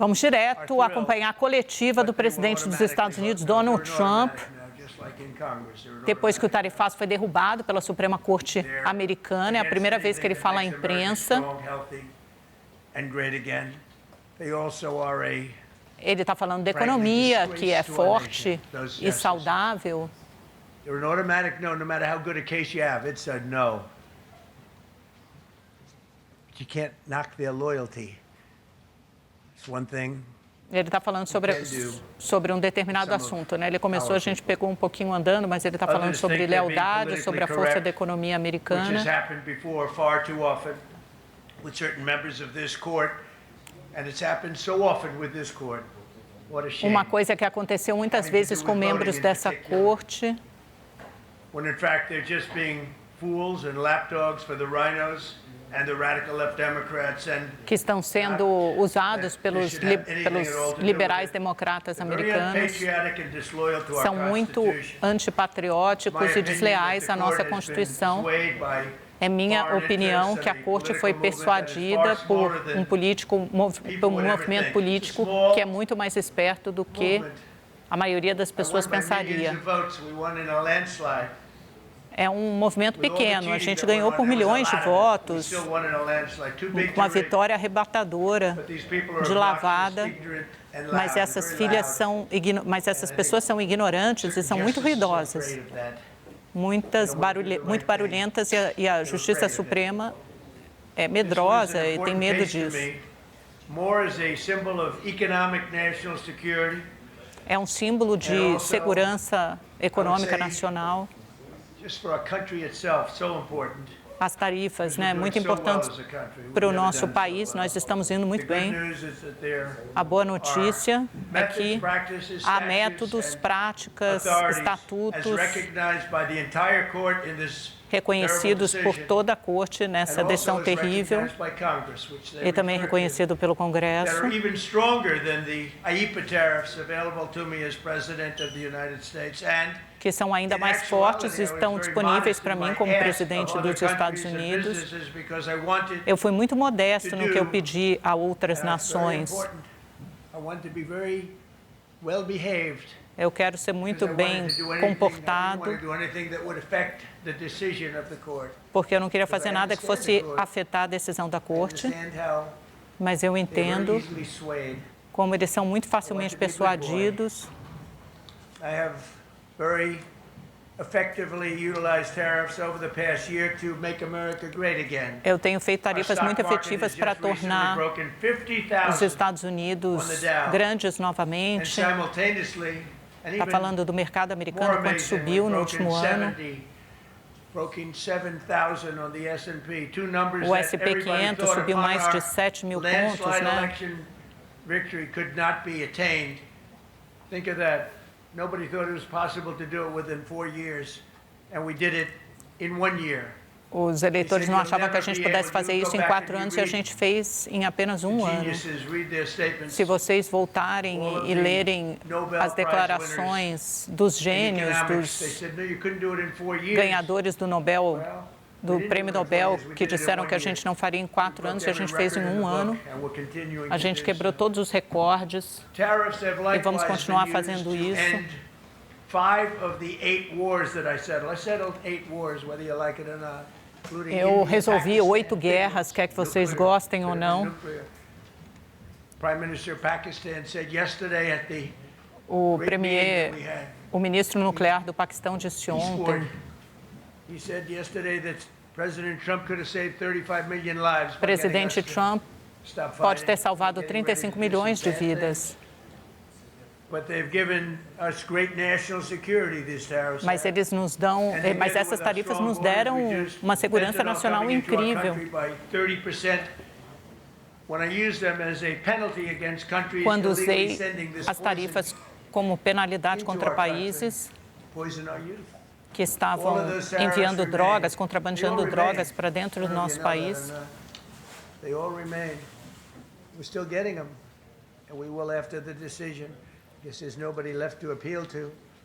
Vamos direto acompanhar a coletiva do presidente dos Estados Unidos, Donald Trump, depois que o tarifaço foi derrubado pela Suprema Corte Americana. É a primeira vez que ele fala à imprensa. Ele está falando da economia, que é forte e saudável. An automatic no, no matter how good a case you have, it's a no. But you can't knock their loyalty. It's one thing. Ele está falando sobre um determinado assunto, né? Ele começou, a gente pegou um pouquinho andando, mas ele está falando sobre lealdade, sobre a força da economia americana. Uma coisa que aconteceu muitas vezes com membros dessa corte. When in fact they're just being fools and lapdogs for the rhinos and the radical left Democrats and que estão sendo usados pelos liberais democratas americanos. São muito antipatrióticos e desleais à nossa Constituição. É minha opinião que a corte foi persuadida por um movimento político que é muito mais esperto do que a maioria das pessoas pensaria. É um movimento pequeno, a gente ganhou por milhões de votos, uma vitória arrebatadora, de lavada, mas essas pessoas são ignorantes e são muito ruidosas, muito barulhentas, e a Justiça Suprema é medrosa e tem medo disso. É um símbolo de segurança econômica nacional. As tarifas, né, muito importantes para o nosso país, nós estamos indo muito bem. A boa notícia é que há métodos, práticas, estatutos reconhecidos por toda a corte nessa decisão terrível e também reconhecido pelo Congresso. Que são ainda mais fortes e estão disponíveis para mim como presidente dos Estados Unidos. Eu fui muito modesto no que eu pedi a outras nações. Eu quero ser muito bem comportado, porque eu não queria fazer nada que fosse afetar a decisão da corte, mas eu entendo como eles são muito facilmente persuadidos. Eu tenho feito tarifas muito efetivas para tornar os Estados Unidos grandes novamente. Está falando do mercado americano, quanto subiu no último ano. O S&P 500 subiu mais de 7 mil pontos, né? Nobody thought it was possible to do it within 4 years, and we did it in 1 year. Os eleitores não achavam que a gente pudesse fazer isso em 4 anos e a gente fez em apenas 1 ano. Se vocês voltarem e lerem as declarações dos gênios, dos ganhadores do Prêmio Nobel, que disseram que a gente não faria em 4 anos e a gente fez em 1 ano. A gente quebrou todos os recordes e vamos continuar fazendo isso. Eu resolvi 8 guerras, quer que vocês gostem ou não. O ministro nuclear do Paquistão disse ontem. O presidente Trump pode ter salvado 35 milhões de vidas. Mas essas tarifas nos deram uma segurança nacional incrível. Quando usei as tarifas como penalidade contra países que estavam enviando drogas, contrabandeando drogas para dentro do nosso país.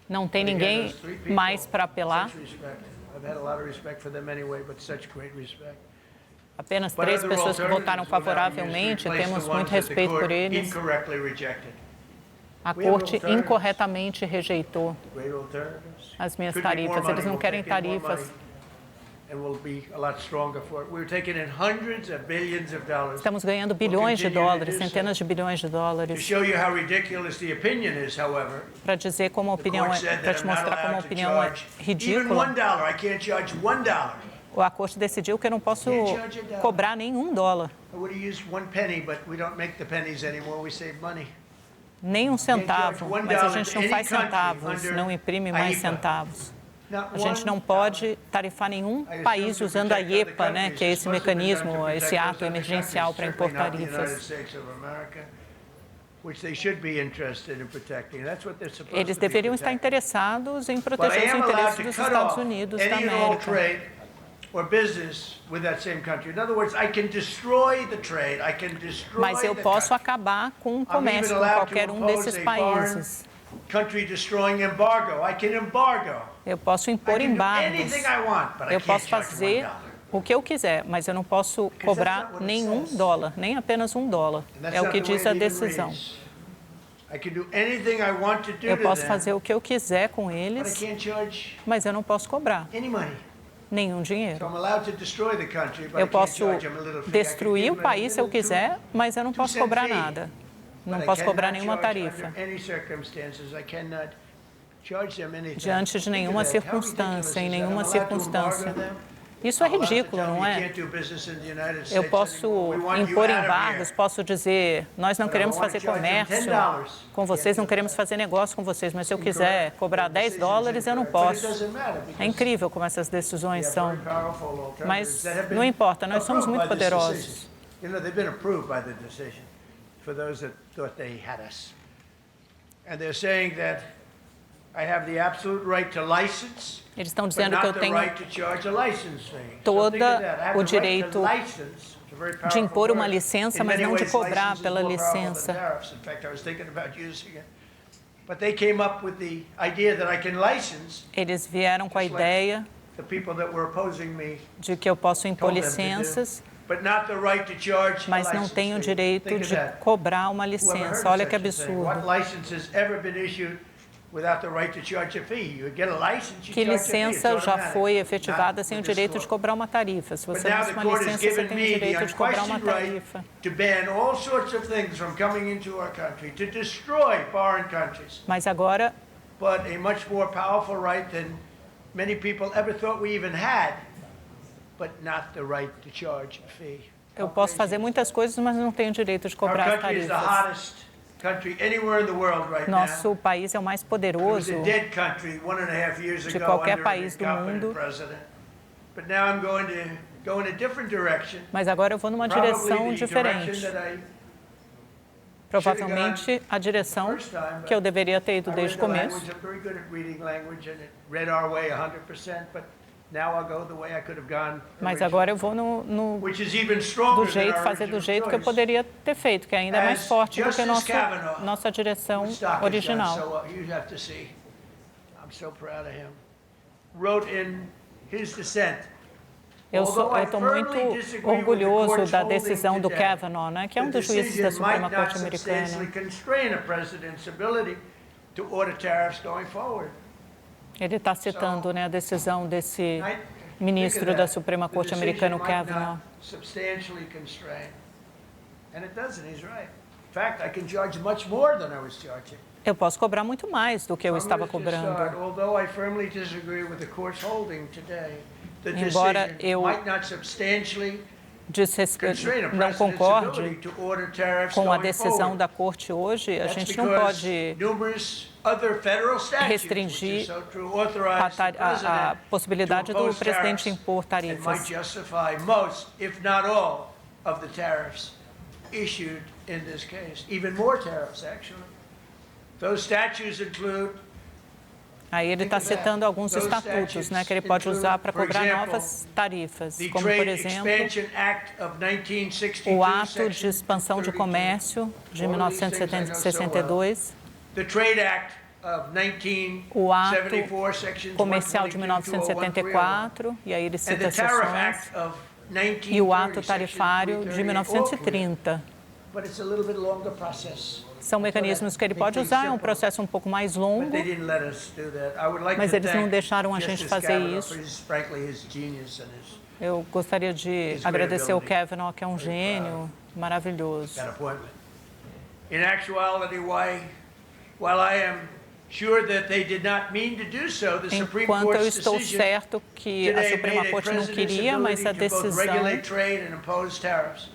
Não tem ninguém mais para apelar. apenas 3 pessoas que votaram favoravelmente, temos muito respeito por eles. A Corte incorretamente rejeitou as minhas tarifas. Eles não querem tarifas. Estamos ganhando bilhões de dólares, centenas de bilhões de dólares. Para dizer como a opinião é, para te mostrar como a opinião é ridícula. A Corte decidiu que eu não posso cobrar nem $1. Nem um centavo, mas a gente não faz centavos, não imprime mais centavos. A gente não pode tarifar nenhum país usando a IEPA, né, que é esse mecanismo, esse ato emergencial para impor tarifas. Eles deveriam estar interessados em proteger os interesses dos Estados Unidos da América. Mas eu posso acabar com o comércio com qualquer um desses países. Eu posso impor embargos. Eu posso fazer o que eu quiser, mas eu não posso cobrar nem $1, nem apenas $1. É o que diz a decisão. Eu posso fazer o que eu quiser com eles, mas eu não posso cobrar nenhum dinheiro. Eu posso destruir o país se eu quiser, mas eu não posso cobrar nada. Não posso cobrar nenhuma tarifa. Diante de nenhuma circunstância, em nenhuma circunstância. Isso é ridículo, não é? Eu posso impor embargos, posso dizer, nós não queremos fazer comércio com vocês, não queremos fazer negócio com vocês, mas se eu quiser cobrar $10, eu não posso. É incrível como essas decisões são. Mas não importa, nós somos muito poderosos. For those that thought they had us. And they're saying that I have the absolute right to license, eles estão dizendo que eu tenho todo o direito de impor uma licença, mas não de cobrar pela licença. Eles vieram com a ideia de que eu posso impor licenças, mas não tenho o direito de cobrar uma licença. Olha que absurdo. Que licença já foi efetivada sem o direito de cobrar uma tarifa? Se você lança uma licença, você tem o direito de cobrar uma tarifa. Mas agora, eu posso fazer muitas coisas, mas não tenho direito de cobrar as tarifas. Nosso país é o mais poderoso de qualquer país do mundo. Mas agora eu vou numa direção diferente. Provavelmente a direção que eu deveria ter ido desde o começo. Mas agora eu vou fazer do jeito que eu poderia ter feito, que ainda é mais forte do que a nossa direção original. Eu estou muito orgulhoso da decisão do Kavanaugh, né, que é um dos juízes da Suprema Corte Americana. Ele está citando, né, a decisão desse ministro da Suprema Corte americano, Kavanaugh. Eu posso cobrar muito mais do que eu estava cobrando. Embora eu não concorde com a decisão da Corte hoje, a gente não pode restringir a possibilidade do presidente impor tarifas. Aí ele está citando alguns estatutos, né, que ele pode usar para cobrar novas tarifas, como, por exemplo, o Ato de Expansão de Comércio de 1962, o Ato Comercial de 1974, e aí ele cita seções, e o ato tarifário de 1930. São mecanismos que ele pode usar, é um processo um pouco mais longo, mas eles não deixaram a gente fazer isso. Eu gostaria de agradecer ao Kavanaugh, que é um gênio maravilhoso. In actuality, while I am sure that they did not mean to do so, the Supreme Enquanto eu Court's estou decision certo que a today Suprema made a Corte não president's queria, mas a ability to both decisão regulate trade and impose tariffs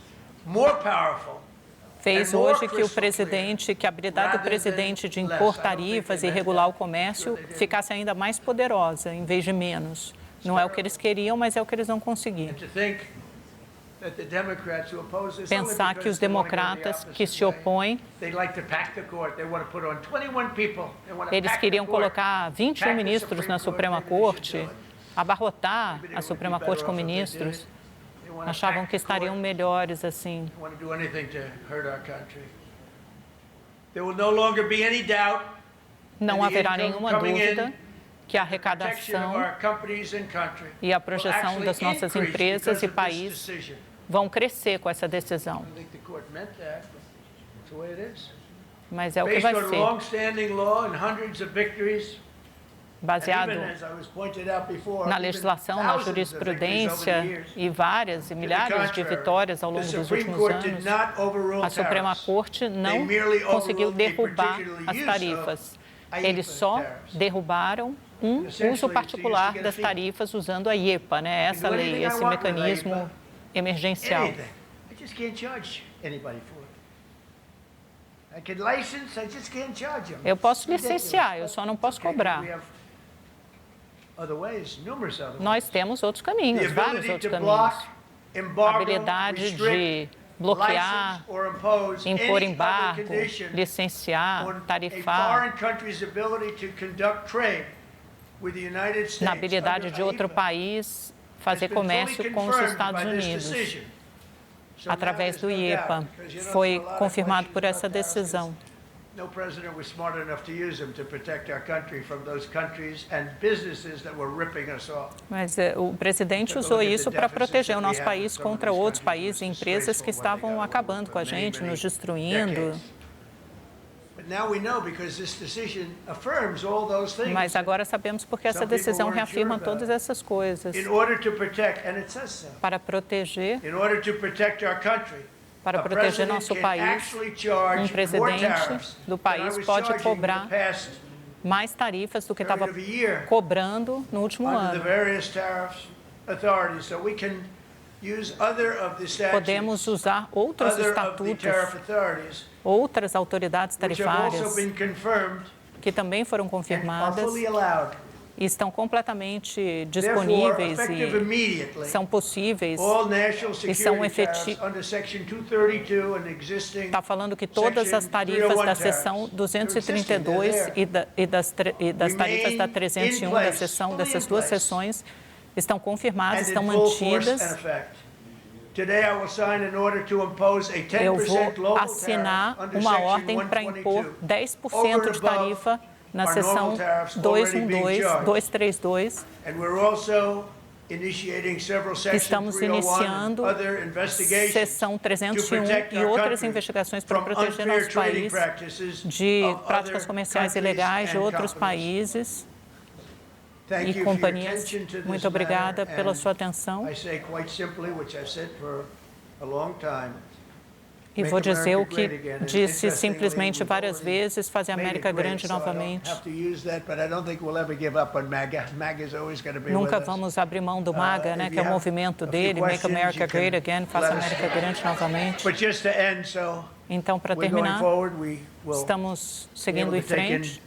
more powerful. fez hoje que que a habilidade do presidente de impor tarifas e regular o comércio ficasse ainda mais poderosa, em vez de menos. Não é o que eles queriam, mas é o que eles não conseguiram. Pensar que os democratas que se opõem, eles queriam colocar 21 ministros na Suprema Corte, abarrotar a Suprema Corte com ministros, achavam que estariam melhores assim. Não haverá nenhuma dúvida que a arrecadação e a projeção das nossas empresas e países vão crescer com essa decisão. Mas é o que vai ser. Baseado na legislação, na jurisprudência e várias e milhares de vitórias ao longo dos últimos anos, a Suprema Corte não conseguiu derrubar as tarifas. Eles só derrubaram um uso particular das tarifas usando a IEPA, né? Essa lei, esse mecanismo emergencial. Eu posso licenciar, eu só não posso cobrar. Nós temos outros caminhos, vários outros caminhos. A habilidade de bloquear, impor embargo, licenciar, tarifar, na habilidade de outro país fazer comércio com os Estados Unidos, através do IEPA. Foi confirmado por essa decisão. No president was smart enough to use them to protect our country from those countries and businesses that were ripping us off. Mas o presidente usou isso para proteger o nosso país contra outros países e empresas que estavam acabando com a gente, nos destruindo. Mas agora sabemos porque essa decisão reafirma todas essas coisas. Para proteger nosso país, um presidente do país pode cobrar mais tarifas do que estava cobrando no último ano. Podemos usar outros estatutos, outras autoridades tarifárias que também foram confirmadas e estão completamente disponíveis e são possíveis e são efetivos. Está falando que todas as tarifas da seção 232 e das tarifas da 301 da seção, dessas duas seções, estão confirmadas, estão mantidas. Eu vou assinar uma ordem para impor 10% de tarifa na seção 212, 232. Estamos iniciando seção 301 e outras investigações para proteger nosso país de práticas comerciais ilegais de outros países e companhias. Muito obrigada pela sua atenção. E vou dizer o que disse simplesmente várias vezes, fazer a América grande novamente. Nunca vamos abrir mão do MAGA, né, que é o movimento dele, Make America Great Again, faça a América grande novamente. Então, para terminar, estamos seguindo em frente.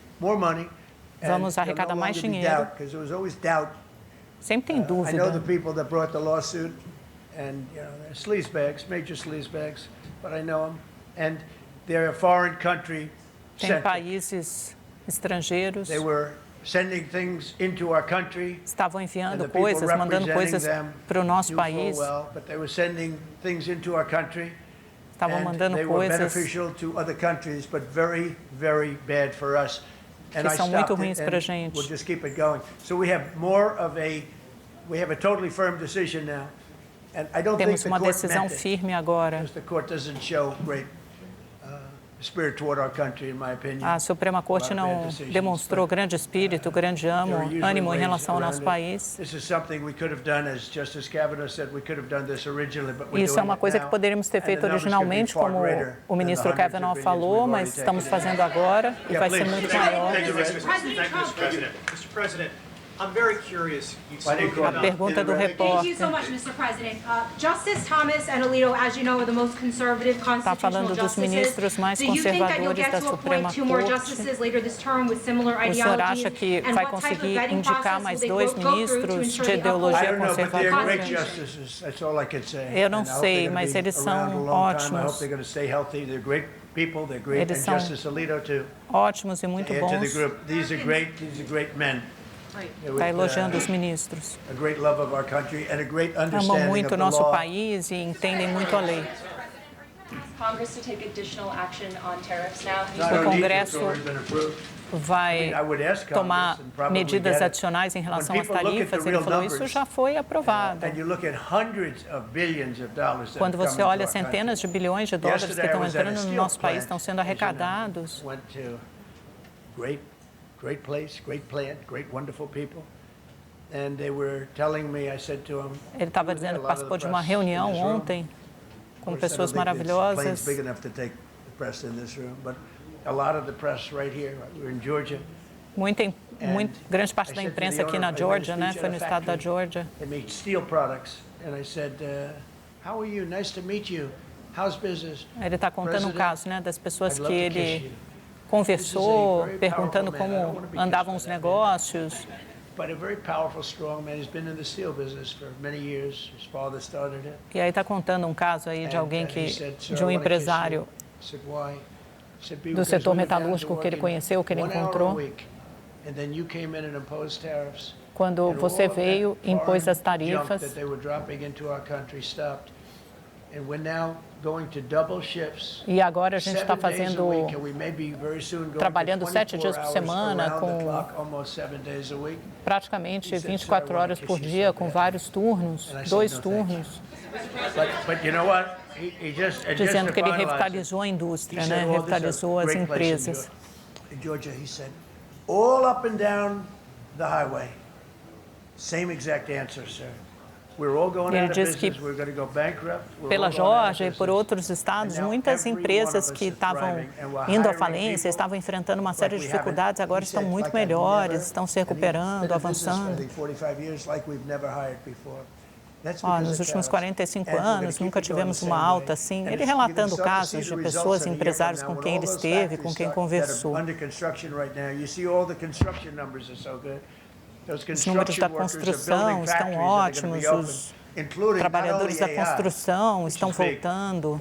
Vamos arrecadar mais dinheiro. Sempre tem dúvida. And they're sleazebags, major sleazebags, but I know them, and they're a foreign country. Tem países estrangeiros. They were sending things into our country. Estavam enviando coisas, mandando coisas para o nosso país. But they were sending things into our country. Estavam mandando coisas. They were beneficial to other countries, but very, very bad for us. Que são muito ruins para a gente. We'll just keep it going. So we have more of a, we have a totally firm decision now. And I don't think Temos the uma court decisão meant it, firme agora. because the court doesn't show great spirit toward our country, in my opinion. A Suprema Corte não demonstrou grande espírito, grande ânimo em relação ao nosso país. Isso é uma coisa que poderíamos ter feito originalmente, como o ministro Kavanaugh falou, mas estamos fazendo agora e vai ser muito maior. Mr. President, I'm very curious. A pergunta do repórter. Thank you so much, Mr. President. Justice Thomas and Alito, as you know, are the most conservative Está falando dos ministros mais conservadores da Suprema Corte. O senhor acha que vai conseguir indicar mais 2 ministros de ideologia conservadora? Eu não sei, mas eles são ótimos. Eles são ótimos e muito bons. Está elogiando os ministros. Amam muito o nosso país e entendem muito a lei. O Congresso vai tomar medidas adicionais em relação às tarifas. Ele falou, isso já foi aprovado. Quando você olha centenas de bilhões de dólares que estão entrando no nosso país, estão sendo arrecadados. Great place, great plant, great wonderful people. And they were telling me, I said to them, ele estava dizendo que participou de uma reunião ontem com pessoas maravilhosas. Big enough to take the press in this room, but a lot of the press right here. We're in Georgia. Grande parte da imprensa aqui na Georgia, né? Foi no estado da Georgia. They make steel products, and I said, "How are you? Nice to meet you. How's business?" Ele está contando um caso, né, das pessoas que ele conversou, perguntando como andavam os negócios. E aí está contando um caso aí de alguém de um empresário do setor metalúrgico que ele conheceu, que ele encontrou. Quando você veio, impôs as tarifas. E agora a gente está trabalhando 7 dias por semana, com praticamente 24 horas por dia, com vários turnos, 2 turnos. Dizendo que ele revitalizou a indústria, né? Revitalizou as empresas. All up and down the highway. Same exact answer, sir. Ele diz que pela Geórgia e por outros estados, muitas empresas que estavam indo à falência, estavam enfrentando uma série de dificuldades, agora estão muito melhores, estão se recuperando, avançando. Nos últimos 45 anos, nunca tivemos uma alta assim. Ele relatando casos de pessoas, empresários com quem ele esteve, com quem conversou. Os números da construção estão ótimos, os trabalhadores da construção estão voltando.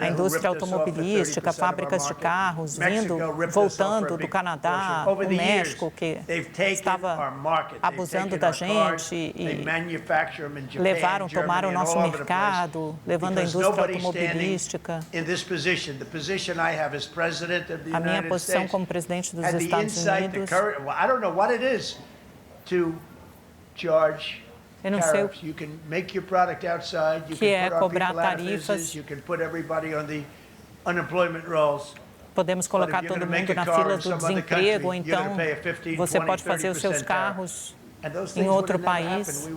A indústria automobilística, fábricas de carros voltando do Canadá, o México, que estava abusando da gente e tomaram o nosso mercado, levando a indústria automobilística. A minha posição como presidente dos Estados Unidos, eu não sei o que é cobrar tarifas. Podemos colocar todo mundo na fila do desemprego, ou então você pode fazer os seus carros em outro país.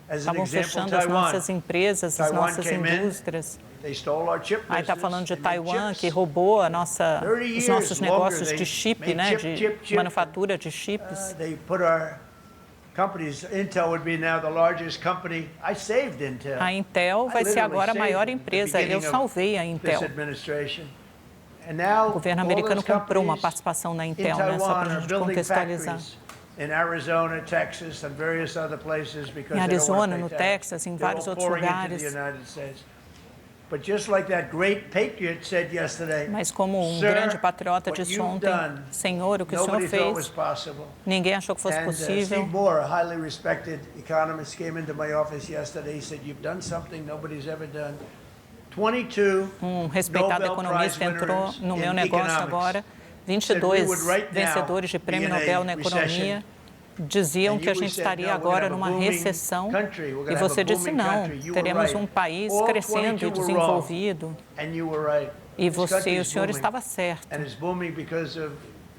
Estavam fechando as nossas empresas, as nossas indústrias. Aí está falando de Taiwan, que roubou os nossos negócios de chip, né, de manufatura de chips. A Intel vai ser agora a maior empresa. Eu salvei a Intel. O governo americano comprou uma participação na Intel, né, só para a gente contextualizar. Em Arizona, no Texas, em vários outros lugares. Mas como um grande patriota disse ontem, Senhor, o que o Senhor fez, ninguém achou que fosse possível. Um respeitado economista entrou no meu negócio agora, 22 vencedores de prêmio Nobel na economia, diziam que a gente estaria agora numa recessão e você disse não, teremos um país crescendo e desenvolvido. E o senhor estava certo.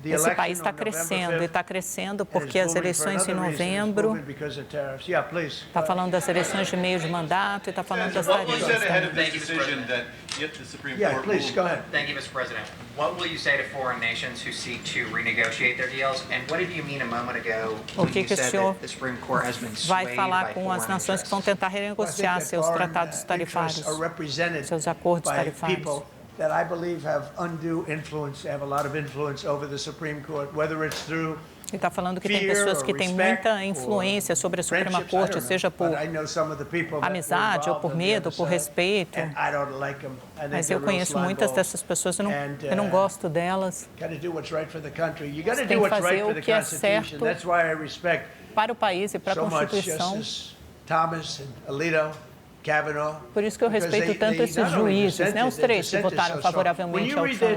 Esse país está crescendo e está crescendo porque as eleições em novembro, está falando das eleições de meio de mandato e está falando das tarifas também. Yeah, please, go ahead. Thank you, Mr. President. What will you say to foreign nations who seek to renegotiate their deals? And what did you mean a moment ago O when que you que o said senhor that the Supreme Court has been vai swayed falar by com as foreign nações que vão tentar renegociar seus tratados tarifários, seus acordos tarifários? That I believe have undue influence, have a lot of influence over the Supreme Court, whether it's through Ele está falando que tem pessoas que têm muita influência sobre a Suprema Corte, seja por amizade ou por medo, por respeito. Mas eu conheço muitas dessas pessoas e eu não gosto delas. Você tem que fazer o que é certo para o país e para a Constituição. Por isso que eu respeito tanto esses juízes, né? Os três que votaram favoravelmente ao Trump.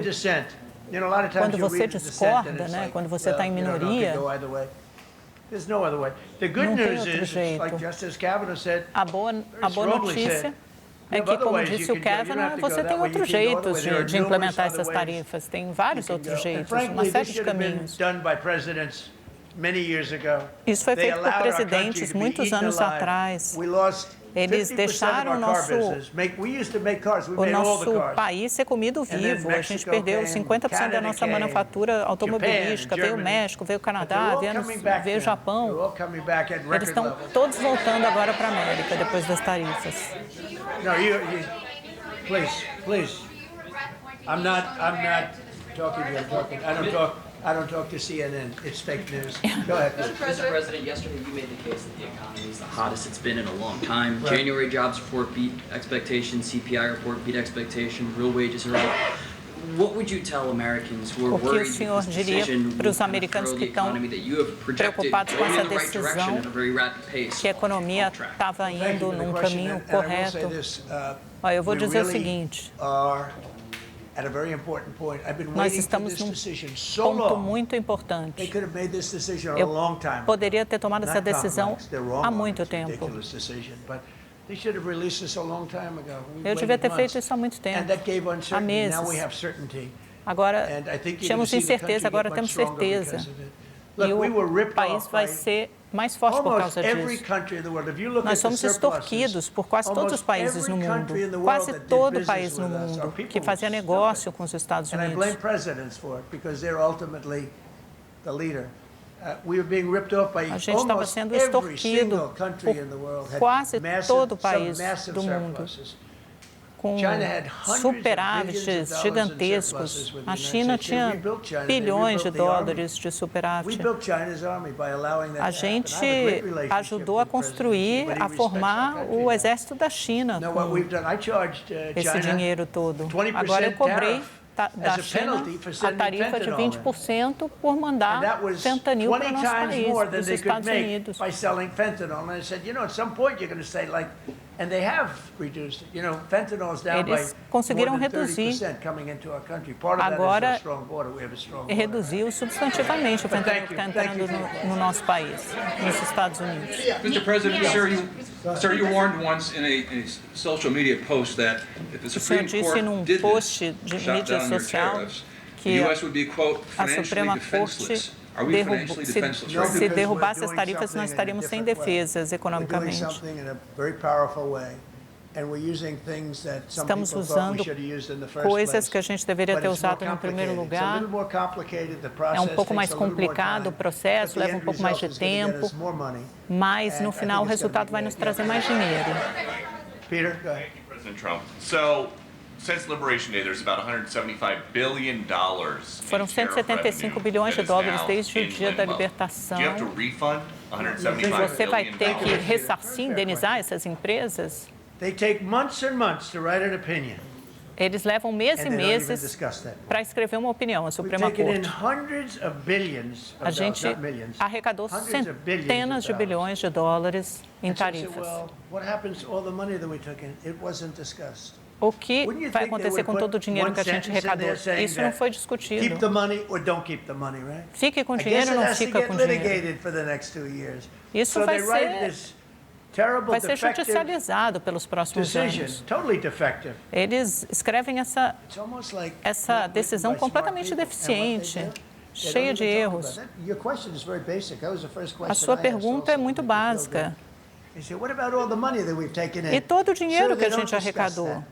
Quando você discorda, né? Quando você está em minoria, não tem outro jeito. A boa notícia é que, como disse o Kavanaugh, você tem outros jeitos de implementar essas tarifas. Tem vários outros jeitos, uma série de caminhos. Isso foi feito por presidentes muitos anos atrás. Eles deixaram o nosso país ser comido vivo. A gente perdeu 50% da nossa manufatura automobilística. Veio o México, veio o Canadá, veio o Japão. Eles estão todos voltando agora para a América depois das tarifas. Please. I'm not talking to you. I don't talk to CNN. It's fake news. Go ahead. Mr. President, yesterday you made the case that the economy is the hottest it's been in a long time. Right. January jobs report beat expectations, CPI report beat expectations, real wages are up. What would you tell Americans who are worried that this decision will throw the economy that you have projected going in the right direction at a very rapid pace? Que a economia estava indo num caminho correto. Eu vou dizer o seguinte. Nós estamos num ponto muito importante. Eu poderia ter tomado essa decisão há muito tempo. Eu devia ter feito isso há muito tempo, há meses. Agora, tínhamos incerteza, agora temos certeza. E o país vai ser mais forte por causa disso. Nós somos extorquidos por quase todos os países no mundo, quase todo país no mundo que fazia negócio com os Estados Unidos. A gente estava sendo extorquido por quase todo o país do mundo, com superávites gigantescos. A China tinha bilhões de dólares de superávit. A gente ajudou a construir, a formar o exército da China com esse dinheiro todo. Agora eu cobrei da China a tarifa de 20% por mandar fentanil para o nosso país, para os Estados Unidos. Eles conseguiram reduzir. Agora, reduziu substantivamente o fentanil que está entrando no nosso país, nos Estados Unidos. Mr. President, sir, you warned once in a social media post that if the Supreme Court did this, shut down your tariffs, the U.S. would be, quote, financially defenseless. Se derrubasse as tarifas, nós estaríamos sem defesas economicamente. Estamos usando coisas que a gente deveria ter usado no primeiro lugar. É um pouco mais complicado o processo, leva um pouco mais de tempo, mas no final o resultado vai nos trazer mais dinheiro. Peter, go ahead. President Trump. So, since Liberation Day, there's about $175 billion. Foram 175 bilhões de dólares desde o dia da libertação. Você vai ter que ressarcir, indenizar essas empresas? Eles levam meses e meses para escrever uma opinião, a Suprema Corte. A gente arrecadou centenas de bilhões de dólares em tarifas. O que vai acontecer com todo o dinheiro que a gente arrecadou? Isso não foi discutido. Keep the money or don't keep the money, right? Fique com dinheiro ou não fica com dinheiro? Isso vai ser judicializado pelos próximos anos. Eles escrevem essa decisão completamente deficiente, cheia de erros. A sua pergunta é muito básica. E todo o dinheiro que a gente arrecadou?